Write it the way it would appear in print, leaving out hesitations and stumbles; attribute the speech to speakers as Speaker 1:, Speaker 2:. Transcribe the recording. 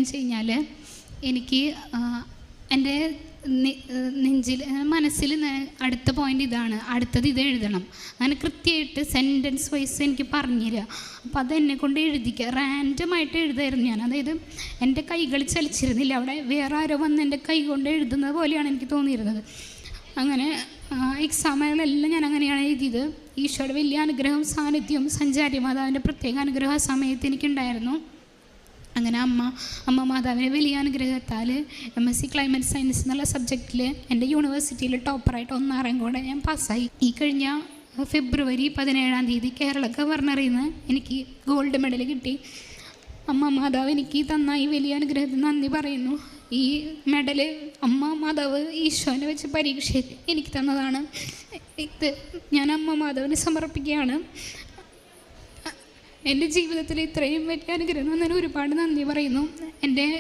Speaker 1: വെച്ച് കഴിഞ്ഞാൽ എനിക്ക് എൻ്റെ മനസ്സിൽ അടുത്ത പോയിൻ്റ് ഇതാണ്, അടുത്തത് ഇത് എഴുതണം. അങ്ങനെ കൃത്യമായിട്ട് സെൻറ്റൻസ് വൈസ് എനിക്ക് പറഞ്ഞു തരിക. അപ്പോൾ അതെന്നെ കൊണ്ട് എഴുതിക്കുക. റാൻഡമായിട്ട് എഴുതായിരുന്നു ഞാൻ. അതായത് എൻ്റെ കൈകൾ ചലിച്ചിരുന്നില്ല. അവിടെ വേറെ ആരോ വന്ന് എൻ്റെ കൈ കൊണ്ട് എഴുതുന്നത് പോലെയാണ് എനിക്ക് തോന്നിയിരുന്നത്. അങ്ങനെ എക്സാമുകളെല്ലാം ഞാൻ അങ്ങനെയാണ് എഴുതിയത്. ഈശോയുടെ വലിയ അനുഗ്രഹവും സാന്നിധ്യവും സഞ്ചാരി മാതാവിൻ്റെ പ്രത്യേക അനുഗ്രഹം ആ സമയത്ത് എനിക്കുണ്ടായിരുന്നു. അങ്ങനെ അമ്മ മാതാവിൻ്റെ വലിയ അനുഗ്രഹത്താൽ MSc ക്ലൈമറ്റ് സയൻസ് എന്നുള്ള സബ്ജക്റ്റിൽ എൻ്റെ യൂണിവേഴ്സിറ്റിയിൽ ടോപ്പറായിട്ട് 1 റാങ്ക് കൂടെ ഞാൻ പാസ്സായി. ഈ കഴിഞ്ഞ ഫെബ്രുവരി 17 കേരള ഗവർണറിൽ നിന്ന് എനിക്ക് ഗോൾഡ് മെഡൽ കിട്ടി. അമ്മ മാതാവ് എനിക്ക് തന്ന ഈ വലിയ അനുഗ്രഹത്തിന് നന്ദി പറയുന്നു. ഈ മെഡൽ അമ്മ മാതാവ് ഈശോനെ വെച്ച് പരീക്ഷയിൽ എനിക്ക് തന്നതാണ്. ഇത് ഞാൻ അമ്മ മാതാവിനെ സമർപ്പിക്കുകയാണ്. എൻ്റെ ജീവിതത്തിൽ ഇത്രയും വലിയ അനുഗ്രഹം ഞാൻ ഒരുപാട് നന്ദി പറയുന്നു. എൻ്റെ